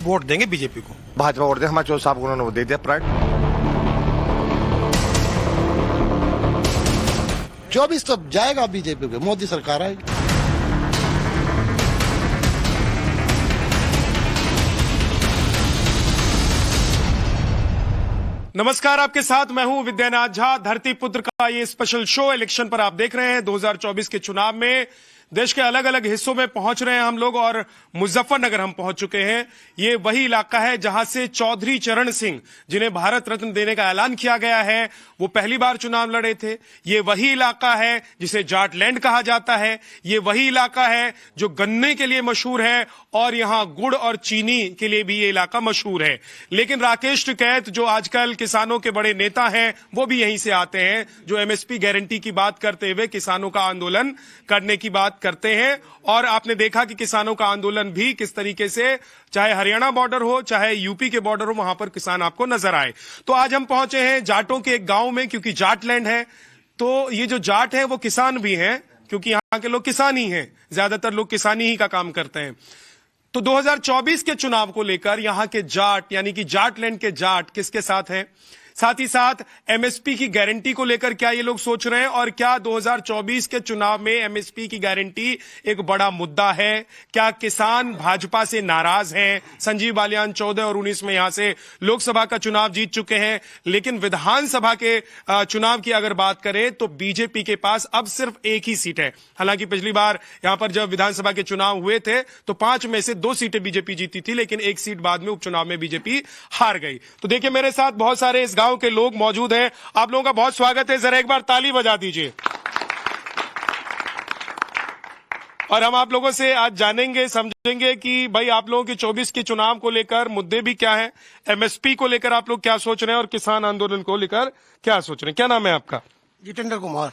Vote देंगे BJP को। Bhajpa vote दे, हमारे चौधरी साहब को उन्होंने वो दे दिया प्राइड। 24 तक जाएगा बीजेपी पे, मोदी सरकार आएगी। नमस्कार, आपके साथ मैं हूं विद्यानाथ झा। धरती पुत्र का ये स्पेशल शो इलेक्शन पर आप देख रहे हैं। 2024 के चुनाव में देश के अलग अलग हिस्सों में पहुंच रहे हैं हम लोग और मुजफ्फरनगर हम पहुंच चुके हैं। ये वही इलाका है जहां से चौधरी चरण सिंह, जिन्हें भारत रत्न देने का ऐलान किया गया है, वो पहली बार चुनाव लड़े थे। ये वही इलाका है जिसे जाट लैंड कहा जाता है। ये वही इलाका है जो गन्ने के लिए मशहूर है और यहां गुड़ और चीनी के लिए भी ये इलाका मशहूर है। लेकिन राकेश टिकैत, जो आजकल किसानों के बड़े नेता हैं, वो भी यहीं से आते हैं, जो एमएसपी गारंटी की बात करते हुए किसानों का आंदोलन करने की बात करते हैं। और आपने देखा कि किसानों का आंदोलन भी किस तरीके से, चाहे हरियाणा बॉर्डर हो चाहे यूपी के बॉर्डर हो, वहां पर किसान आपको नजर आए। तो आज हम पहुंचे हैं जाटों के एक गांव में, क्योंकि जाट लैंड है। तो ये जो जाट है वो किसान भी हैं, क्योंकि यहां के लोग किसान ही हैं, ज्यादातर लोग किसानी ही का काम करते हैं। तो 2024 के चुनाव को लेकर यहां के जाट, यानी कि जाट लैंड के जाट किसके साथ हैं, साथ ही साथ एमएसपी की गारंटी को लेकर क्या ये लोग सोच रहे हैं, और क्या 2024 के चुनाव में एमएसपी की गारंटी एक बड़ा मुद्दा है। क्या किसान भाजपा से नाराज हैं। संजीव बालियान 14 और 19 में यहां से लोकसभा का चुनाव जीत चुके हैं, लेकिन विधानसभा के चुनाव की अगर बात करें तो बीजेपी के पास अब सिर्फ एक ही सीट है। हालांकि पिछली बार यहां पर जब विधानसभा के चुनाव हुए थे तो 5 में से 2 सीटें बीजेपी जीती थी, लेकिन एक सीट बाद में उपचुनाव में बीजेपी हार गई। तो देखिए, मेरे साथ बहुत सारे इस गांव के लोग मौजूद हैं। आप लोगों का बहुत स्वागत है। जरा एक बार ताली बजा दीजिए। और हम आप लोगों से आज जानेंगे, समझेंगे कि भाई आप लोगों के 24 के चुनाव को लेकर मुद्दे भी क्या हैं, एमएसपी को लेकर आप लोग क्या सोच रहे हैं और किसान आंदोलन को लेकर क्या सोच रहे हैं। क्या नाम है आपका? जितेंद्र कुमार।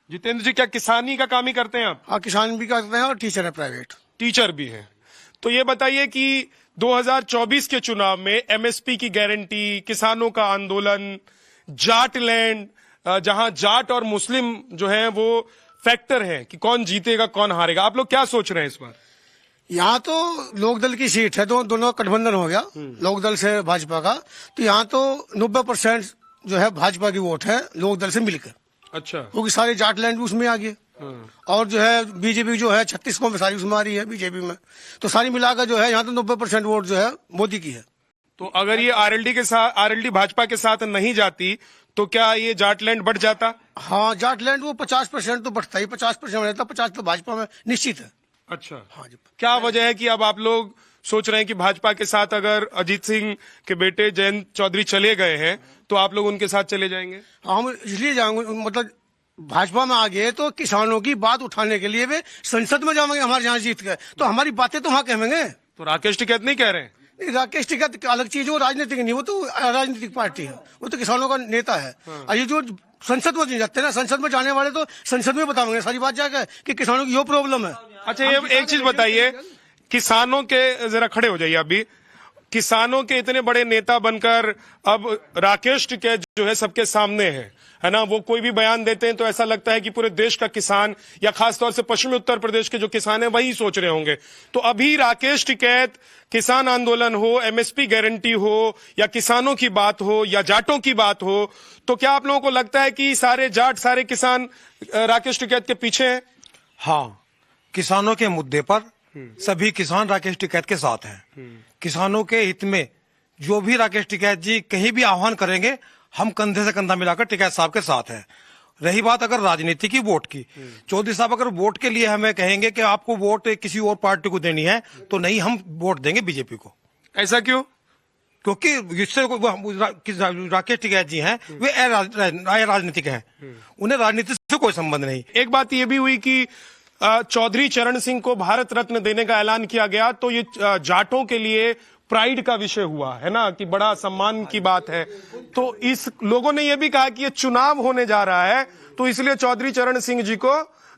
जितेंद्र जी, क्या किसानी का काम ही करते हैं आप? हाँ, किसान भी करते हैं और टीचर है, प्राइवेट टीचर भी हैं। तो ये बताइए कि 2024 के चुनाव में एमएसपी की गारंटी, किसानों का आंदोलन, जाट लैंड, जहां जाट और मुस्लिम जो है वो फैक्टर है कि कौन जीतेगा कौन हारेगा, आप लोग क्या सोच रहे हैं इस बार? यहाँ तो लोकदल की सीट है, तो दोनों गठबंधन हो गया लोकदल से भाजपा का। तो यहाँ तो 90% जो है भाजपा की वोट है लोकदल से मिलकर। अच्छा, क्योंकि सारे जाट लैंड उसमें आ गए और जो है बीजेपी जो है 36 को सारी उसमें आ रही है बीजेपी में। तो सारी मिलाकर जो है यहाँ तो 90% वोट जो है मोदी की है। तो अगर ये आरएलडी भाजपा के साथ नहीं जाती तो क्या ये जाट लैंड बढ़ जाता? हाँ, जाट लैंड वो 50% तो बढ़ता ही, 50% रहता, 50 तो भाजपा में निश्चित है। अच्छा, हाँ जी। क्या वजह है कि अब आप लोग सोच रहे हैं कि भाजपा के साथ अगर अजीत सिंह के बेटे जयंत चौधरी चले गए हैं तो आप लोग उनके साथ चले जाएंगे? हम इसलिए जाएंगे, मतलब भाजपा में आ गए तो किसानों की बात उठाने के लिए वे संसद में जाएंगे। हमारे यहाँ जीत गए तो हमारी बातें तो वहाँ कहेंगे। तो राकेश टिकैत नहीं कह रहे हैं? राकेश टिकैत अलग चीज है, वो राजनीतिक नहीं, वो तो राजनीतिक पार्टी है, वो तो किसानों का नेता है। और ये जो संसद में जाते हैं ना, संसद में जाने वाले तो संसद में बताएंगे सारी बात जाकर कि किसानों की यो प्रॉब्लम है। अच्छा, ये एक चीज बताइए, किसानों के, जरा खड़े हो जाइए अभी, किसानों के इतने बड़े नेता बनकर अब राकेश टिकैत जो है सबके सामने है ना, वो कोई भी बयान देते हैं तो ऐसा लगता है कि पूरे देश का किसान या खासतौर से पश्चिमी उत्तर प्रदेश के जो किसान हैं वही सोच रहे होंगे। तो अभी राकेश टिकैत, किसान आंदोलन हो, एमएसपी गारंटी हो या किसानों की बात हो या जाटों की बात हो, तो क्या आप लोगों को लगता है कि सारे जाट, सारे किसान राकेश टिकैत के पीछे हैं? हाँ, किसानों के मुद्दे पर सभी किसान राकेश टिकैत के साथ हैं। किसानों के हित में जो भी राकेश टिकैत जी कहीं भी आह्वान करेंगे, हम कंधे से कंधा मिलाकर टिकैत साहब के साथ हैं। रही बात अगर राजनीति की वोट की, चौधरी साहब अगर वोट के लिए हमें कहेंगे कि आपको वोट किसी और पार्टी को देनी है तो नहीं, हम वोट देंगे बीजेपी को। ऐसा क्यों? क्योंकि इससे राकेश टिकैत जी हैं वे राजनीतिक हैं, उन्हें राजनीति से कोई संबंध नहीं। एक बात ये भी हुई कि चौधरी चरण सिंह को भारत रत्न देने का ऐलान किया गया, तो ये जाटों के लिए प्राइड का विषय हुआ है ना, कि बड़ा सम्मान की बात है। तो इस लोगों ने यह भी कहा कि ये चुनाव होने जा रहा है तो इसलिए चौधरी चरण सिंह जी को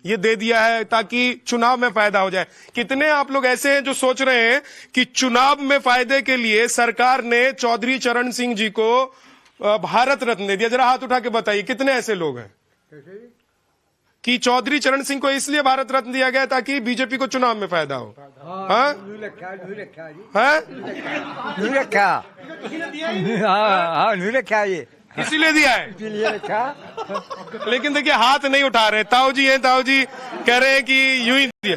ये दे दिया है ताकि चुनाव में फायदा हो जाए। कितने आप लोग ऐसे हैं जो सोच रहे हैं कि चुनाव में फायदे के लिए सरकार ने चौधरी चरण सिंह जी को भारत रत्न दे दिया? जरा हाथ उठा के बताइए, कितने ऐसे लोग हैं? कि चौधरी चरण सिंह को इसलिए भारत रत्न दिया गया ताकि बीजेपी को चुनाव में फायदा हो। हाँ? रखा ये इसीलिए दिया है। इसीलिए रखा। लेकिन देखिए हाथ नहीं उठा रहे। ताऊ जी हैं, ताऊ जी कह रहे हैं कि यूं ही दिया।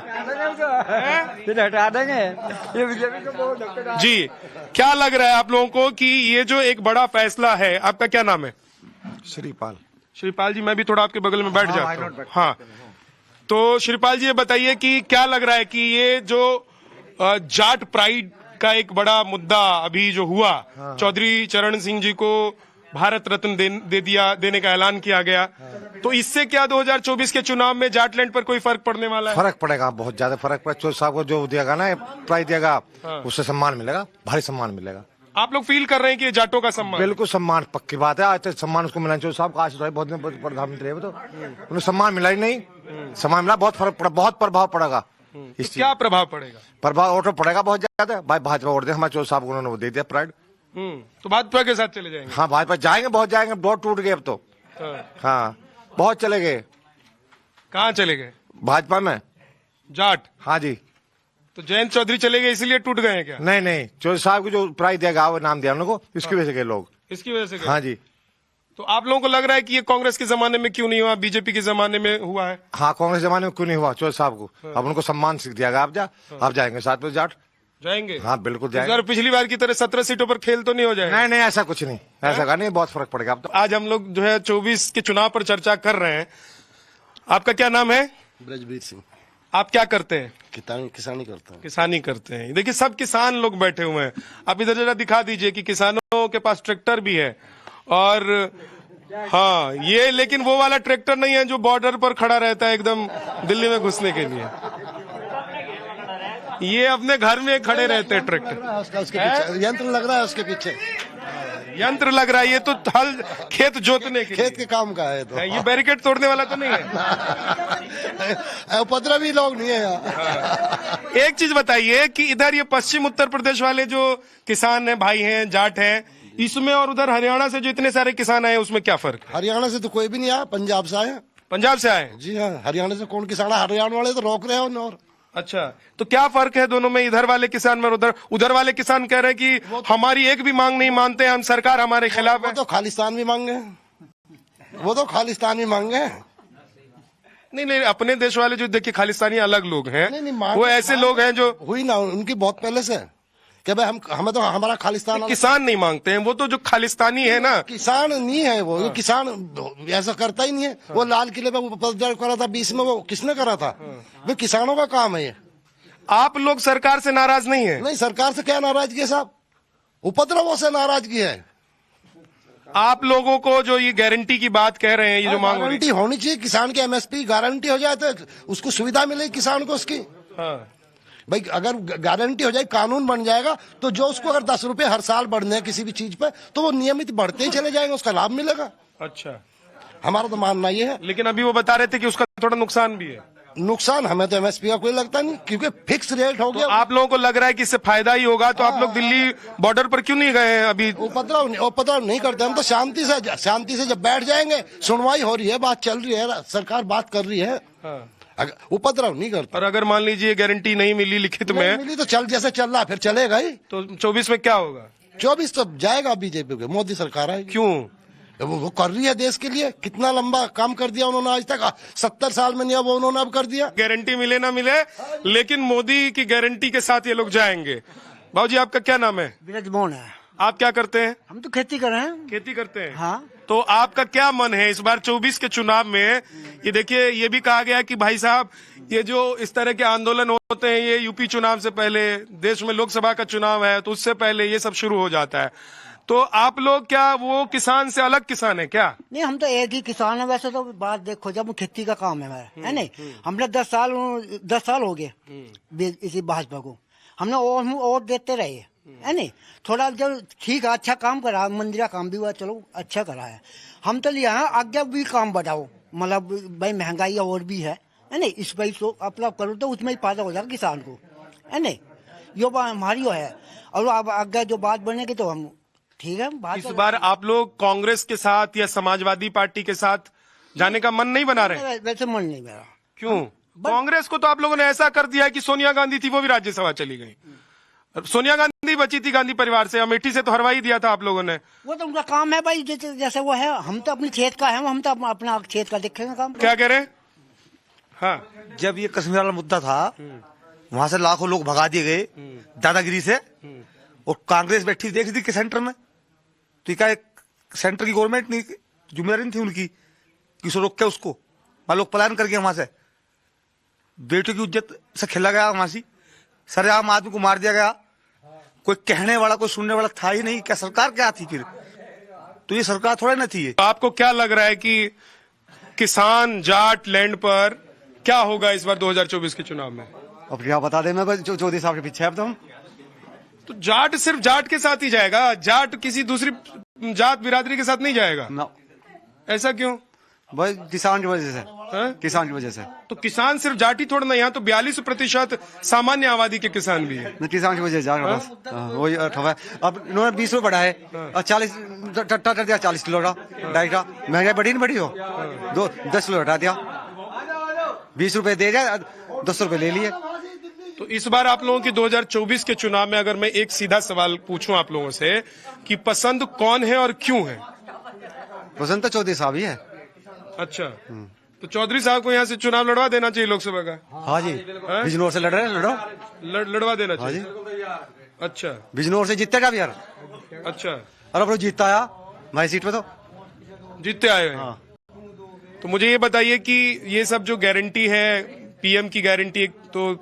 फिर हटा देंगे ये बीजेपी को बहुत धक्का। जी, क्या लग रहा है आप लोगों को कि ये जो एक बड़ा फैसला है, आपका क्या नाम है? श्रीपाल। श्रीपाल जी, मैं भी थोड़ा आपके बगल में बैठ जाता हूँ। हाँ, तो श्रीपाल जी ये बताइए कि क्या लग रहा है कि ये जो जाट प्राइड का एक बड़ा मुद्दा अभी जो हुआ, चौधरी चरण सिंह जी को भारत रत्न देने का ऐलान किया गया, तो इससे क्या 2024 के चुनाव में जाटलैंड पर कोई फर्क पड़ने वाला है? फर्क पड़ेगा, बहुत ज्यादा फर्क पड़ेगा। चौधरी साहब को जो दिएगा ना, प्राइज देगा, उससे सम्मान मिलेगा, भारी सम्मान मिलेगा। आप लोग फील कर रहे हैं कि ये जाटों का सम्मान? बिल्कुल सम्मान, पक्की बात है। आज तक सम्मान उसको मिला। चौधरी साहब का आशीष बहुत दिन प्रधानमंत्री है, तो उन्हें सम्मान मिला ही नहीं। सम्मान मिला, बहुत फर्क पड़ा, बहुत प्रभाव पड़ेगा। तो क्या प्रभाव पड़ेगा? प्रभाव वोट पड़ेगा बहुत ज्यादा। भाई भाजपा वोट दे, हमारे चौधरी साहब को उन्होंने वो दे दिया प्राइड। तो भाजपा के साथ चले जाएंगे? हाँ, भाजपा जाएंगे, बहुत जाएंगे। बहुत टूट गए अब तो। हाँ, बहुत चले गए। कहाँ चले गए? भाजपा में जाट? हाँ जी। तो जयंत चौधरी चले गए इसलिए टूट गए हैं क्या? नहीं नहीं, चौधरी साहब को जो प्राइज दिया, वो नाम दिया उन लोगों को, इसकी वजह से गए लोग। इसकी वजह से गए? हाँ जी। तो आप लोगों को लग रहा है कि ये कांग्रेस के जमाने में क्यों नहीं हुआ, बीजेपी के जमाने में हुआ है? हाँ, कांग्रेस जमाने में क्यों नहीं हुआ? चौधरी साहब को अब उनको सम्मान सीख दिया गया। आप जाएंगे साथ में जाट? जाएंगे? हाँ बिल्कुल इस जाएंगे। बार पिछली बार की तरह 17 सीटों पर खेल तो नहीं हो जाएगा? नहीं नहीं, ऐसा कुछ नहीं, ऐसा का नहीं, बहुत फर्क पड़ेगा अब तो। आज हम लोग जो है 24 के चुनाव पर चर्चा कर रहे हैं। आपका क्या नाम है? ब्रजबीर सिंह। आप क्या करते हैं? किसानी करता हूँ। किसानी करते हैं। देखिए सब किसान लोग बैठे हुए हैं। आप इधर जरा दिखा दीजिए कि किसानों के पास ट्रैक्टर भी है। और हाँ, ये लेकिन वो वाला ट्रैक्टर नहीं है जो बॉर्डर पर खड़ा रहता है एकदम दिल्ली में घुसने के लिए। ये अपने घर में खड़े रहते हैं ट्रैक्टर। उसके पीछे यंत्र लग रहा है, उसके पीछे यंत्र लग रहा है। ये तो हल खेत जोतने के खेत के काम का है। तो लिए। ये बैरिकेड तोड़ने वाला तो नहीं है? उपद्रवी लोग नहीं है यहाँ। एक चीज बताइए कि इधर ये पश्चिम उत्तर प्रदेश वाले जो किसान हैं, भाई हैं, जाट हैं, इसमें और उधर हरियाणा से जो इतने सारे किसान आए उसमें क्या फर्क है? हरियाणा से तो कोई भी नहीं आया, पंजाब से आया। पंजाब से आए? जी हाँ, हरियाणा से कौन किसान है? हरियाणा वाले तो रोक रहे हैं उन्हें। और अच्छा, तो क्या फर्क है दोनों में? इधर वाले किसान में उधर वाले किसान कह रहे हैं कि हमारी एक भी मांग नहीं मानते, हम सरकार हमारे खिलाफ वो है। तो खालिस्तान भी मांगे, वो तो खालिस्तान भी मांगे। नहीं नहीं, अपने देश वाले जो देखिए खालिस्तानी अलग लोग हैं। नहीं, वो ऐसे लोग हैं जो हुई ना उनकी बहुत पहले से कि भाई हमें तो हमारा खालिस्तान। किसान नहीं मांगते हैं, वो तो जो खालिस्तानी है ना। किसान नहीं है वो किसान ऐसा करता ही नहीं है। वो लाल किले पे उपद्रव करा था 20 में, वो किसने करा था? वो किसानों का काम है ये। आप लोग सरकार से नाराज नहीं है? नहीं, सरकार से क्या नाराजगी है साहब? उपद्रवों से नाराजगी है। आप लोगों को जो ये गारंटी की बात कह रहे हैं, ये जो मांग हो रही गारंटी होनी चाहिए, किसान की एमएसपी गारंटी हो जाए तो उसको सुविधा मिलेगी किसान को उसकी। हाँ। भाई अगर गारंटी हो जाए, कानून बन जाएगा, तो जो उसको अगर 10 रुपए हर साल बढ़ने हैं किसी भी चीज पे, तो वो नियमित बढ़ते ही चले जाएंगे, उसका लाभ मिलेगा। अच्छा, हमारा तो मानना ये है। लेकिन अभी वो बता रहे थे कि उसका थोड़ा नुकसान भी है। नुकसान हमें तो एमएसपी का कोई लगता नहीं, क्योंकि फिक्स रेट हो गया। तो आप लोगों को लग रहा है कि इससे फायदा ही होगा, तो आप लोग दिल्ली बॉर्डर पर क्यों नहीं गए हैं अभी? उपद्रव नहीं करते हम तो। शांति से जब बैठ जाएंगे, सुनवाई हो रही है, बात चल रही है, सरकार बात कर रही है। उपद्रव नहीं करता। और अगर मान लीजिए गारंटी नहीं मिली लिखित में, मिली तो चल जैसे चल रहा फिर चलेगा ही। तो 24 में क्या होगा? 24 तो जाएगा बीजेपी के, मोदी सरकार आएगी। क्यों? वो कर रही है देश के लिए, कितना लंबा काम कर दिया उन्होंने आज तक। 70 साल में नहीं, वो उन्होंने अब कर दिया। गारंटी मिले ना मिले, लेकिन मोदी की गारंटी के साथ ये लोग जाएंगे। बाबूजी, आपका क्या नाम है? ब्रजमोहन है। आप क्या करते हैं? हम तो खेती कर रहे हैं। खेती करते हैं? हाँ। तो आपका क्या मन है इस बार 24 के चुनाव में? ये देखिए, ये भी कहा गया कि भाई साहब, ये जो इस तरह के आंदोलन होते हैं, ये यूपी चुनाव से पहले, देश में लोकसभा का चुनाव है तो उससे पहले ये सब शुरू हो जाता है। तो आप लोग क्या वो किसान से अलग किसान है क्या? नहीं, हम तो एक ही किसान है। वैसे तो बात देखो, जब खेती का काम है हमारा, है नहीं। हमने 10 साल हो गए इसी भाजपा को। हमने और देते रहे, है नहीं। थोड़ा जब ठीक है, अच्छा काम करा, मंदिर का काम भी हुआ, चलो अच्छा करा है। हम तो यहाँ आगे भी काम बढ़ाओ, मतलब भाई महंगाई और भी है नहीं। इस भाई तो अपना करो तो उसमें ही फायदा हो जाएगा किसान को, है नहीं। यो बात हमारी है। और अब आगे जो बात बनेगी तो हम ठीक है। इस बार आप लोग कांग्रेस के साथ या समाजवादी पार्टी के साथ जाने का मन नहीं बना रहे? वैसे मन नहीं मेरा। क्यों? कांग्रेस को तो आप लोगों ने ऐसा कर दिया है कि सोनिया गांधी थी वो भी राज्यसभा चली गई। सोनिया गांधी बची थी गांधी परिवार से, अमेठी से तो हरवा ही दिया था आप लोगों ने। वो तो उनका काम है भाई, जैसे वो है। हम तो अपनी खेत का है, हम तो अपना खेत का देखेंगे काम। क्या कह रहे हैं? हाँ, जब ये कश्मीर वाला मुद्दा था, वहां से लाखों लोग भगा दिए गए दादागिरी से, और कांग्रेस बैठी देख दी कि सेंटर में, तो ये क्या एक सेंटर की गवर्नमेंट नहीं जिम्मेदारी नहीं थी उनकी कि उसे रोक के उसको, वहां लोग पलायन कर गए वहां से, बेटों की इज्जत से खेला गया वहां से, सरेआम आदमी को मार दिया गया, कोई कहने वाला कोई सुनने वाला था ही नहीं। क्या सरकार क्या थी फिर? तो ये सरकार थोड़ा ना थी ये। आपको क्या लग रहा है कि किसान जाट लैंड पर क्या होगा इस बार 2024 के चुनाव में? अब क्या बता दे, मैं बस चौधरी साहब के पीछे अब तो जाट सिर्फ जाट के साथ ही जाएगा, जाट किसी दूसरी जात बिरादरी के साथ नहीं जाएगा? ना, ऐसा क्यों? बस किसान की वजह से। हाँ? किसान की वजह से। तो किसान सिर्फ जाटी थोड़ा ना, यहाँ तो 42% सामान्य आबादी के किसान भी है। किसान की वजह से जाएगा बस। वही ठवा। अब इन्होंने 20 रुपए बढ़ाए और 40 टट्टा कर दिया, 40 किलो का डाई का। महंगाई बढ़ी नहीं बढ़ी हो? 10 किलो हटा दिया, 20 रुपए दे जाए, 10 रुपए ले लिए। तो इस बार आप लोगों की 2024 के चुनाव में अगर मैं एक सीधा सवाल पूछूं आप लोगों से कि पसंद कौन है और क्यों है? पसंद तो चौधरी साहब ही है। अच्छा, तो चौधरी साहब को यहाँ से चुनाव लड़वा देना चाहिए लोकसभा का? हाँ जी, बिजनौर से लड़ रहे हैं, लड़ो। लड़वा देना हाँ चाहिए। जी, अच्छा बिजनौर से जीतेगा भी यार। अच्छा, और अब जीतता आया भाई सीट पे तो जीतते आए हैं। हाँ। तो मुझे ये बताइए कि ये सब जो गारंटी है, पीएम की गारंटी, एक तो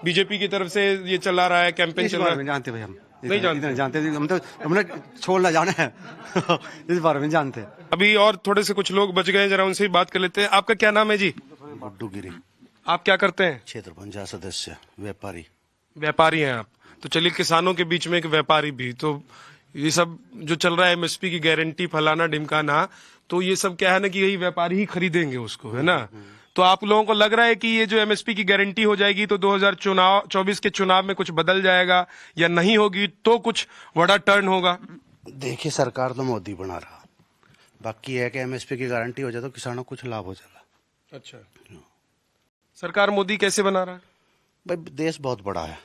बीजेपी की तरफ से ये चला रहा है, कैंपेन इस चल बारे रहा में है। जानते भाई हम नहीं जानते? इतना जानते हम तो, हमने छोड़ना जाना है इस बारे में जानते। अभी और थोड़े से कुछ लोग बच गए, जरा उनसे ही बात कर लेते हैं। आपका क्या नाम है जी? गुड्डू गिरी, आप क्या करते हैं? क्षेत्र पंचायत सदस्य, व्यापारी। व्यापारी हैं आप? तो चलिए, किसानों के बीच में एक व्यापारी भी, तो ये सब जो चल रहा है एमएसपी की गारंटी फलाना ढिमकाना, तो ये सब क्या है ना कि यही व्यापारी ही खरीदेंगे उसको, है ना? तो आप लोगों को लग रहा है कि ये जो एमएसपी की गारंटी हो जाएगी तो 2024 के चुनाव में कुछ बदल जाएगा, या नहीं होगी तो कुछ बड़ा टर्न होगा? देखिए, सरकार तो मोदी बना रहा, बाकी है कि एमएसपी की गारंटी हो जाए तो किसानों को कुछ लाभ हो जाएगा। अच्छा, सरकार मोदी कैसे बना रहा है? भाई देश बहुत बड़ा है,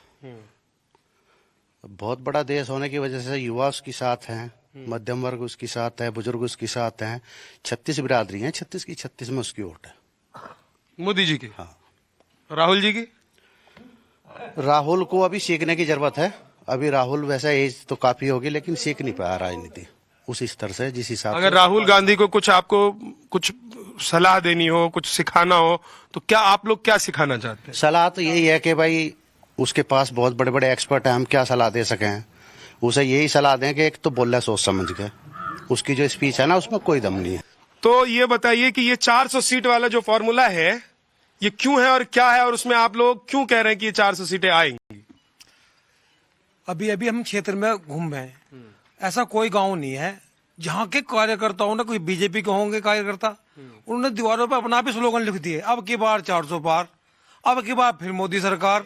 बहुत बड़ा देश होने की वजह से युवा उसके साथ हैं, मध्यम वर्ग उसके साथ है, बुजुर्ग उसके साथ हैं। 36 बिरादरी हैं, 36 की 36 में उसकी वोट है। मोदी जी की? हाँ। राहुल जी की? राहुल को अभी सीखने की जरूरत है। अभी राहुल वैसा एज तो काफी होगी, लेकिन सीख नहीं पाया राजनीति उस स्तर से जिस हिसाब से। अगर राहुल गांधी को कुछ आपको कुछ सलाह देनी हो, कुछ सिखाना हो, तो क्या आप लोग क्या सिखाना चाहते हैं? सलाह तो यही है कि भाई उसके पास बहुत बड़े बड़े एक्सपर्ट हैं, हम क्या सलाह दे सकें। उसे यही सलाह दें कि एक तो बोल रहा है सोच समझ के, उसकी जो स्पीच है ना उसमें कोई दम नहीं है। तो ये बताइए कि ये 400 सीट वाला जो फॉर्मूला है ये क्यों है और क्या है, और उसमें आप लोग क्यों कह रहे हैं कि ये 400 सीटें आएंगी? अभी अभी हम क्षेत्र में घूम रहे हैं, ऐसा कोई गांव नहीं है जहाँ के कार्यकर्ताओं ने, कोई बीजेपी के होंगे कार्यकर्ता, उन्होंने दीवारों पर अपना भी स्लोगन लिख दिए, अब की बार 400 पार, अब की बार फिर मोदी सरकार,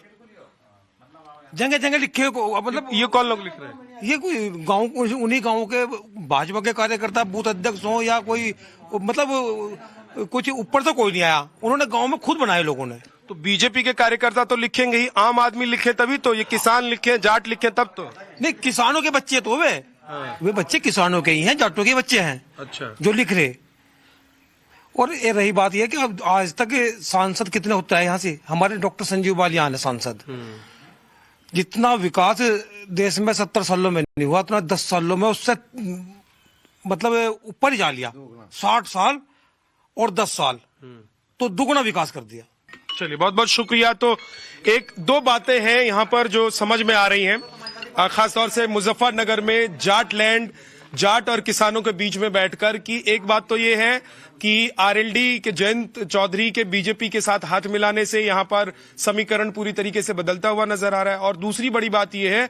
जगह जगह लिखे को। मतलब ये कौन लोग लिख रहे हैं? ये कोई गांव, उन्हीं गांव के भाजपा के कार्यकर्ता, बूथ अध्यक्ष हो या कोई, मतलब कुछ ऊपर से कोई नहीं आया, उन्होंने गांव में खुद बनाए लोगों ने। तो बीजेपी के कार्यकर्ता तो लिखेंगे ही, आम आदमी लिखे तभी तो, ये किसान लिखे, जाट लिखे तब तो। नहीं, किसानों के बच्चे तो वे बच्चे किसानों के ही हैं, जाटों के बच्चे हैं। अच्छा, जो लिख रहे। और ये रही बात ये कि अब आज तक सांसद कितने होते हैं यहाँ से, हमारे डॉक्टर संजीव बालियान है सांसद। जितना विकास देश में 70 सालों में नहीं हुआ, उतना 10 सालों में उससे मतलब ऊपर ही जा लिया। 60 साल और 10 साल तो दुगना विकास कर दिया। चलिए, बहुत बहुत शुक्रिया। तो एक दो बातें हैं यहाँ पर जो समझ में आ रही हैं, खासतौर से मुजफ्फरनगर में जाट लैंड, जाट और किसानों के बीच में बैठकर, कि एक बात तो ये है कि आरएलडी के जयंत चौधरी के बीजेपी के साथ हाथ मिलाने से यहाँ पर समीकरण पूरी तरीके से बदलता हुआ नजर आ रहा है। और दूसरी बड़ी बात यह है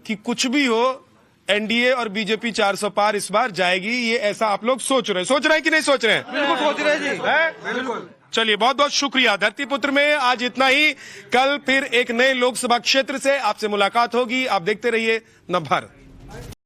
कि कुछ भी हो, एनडीए और बीजेपी 400 पार इस बार जाएगी, ये ऐसा आप लोग सोच रहे हैं कि नहीं सोच रहे हैं? बिल्कुल सोच रहे हैं जी, बिल्कुल। चलिए, बहुत बहुत शुक्रिया। धरतीपुत्र में आज इतना ही। कल फिर एक नए लोकसभा क्षेत्र से आपसे मुलाकात होगी। आप देखते रहिए नवभारत।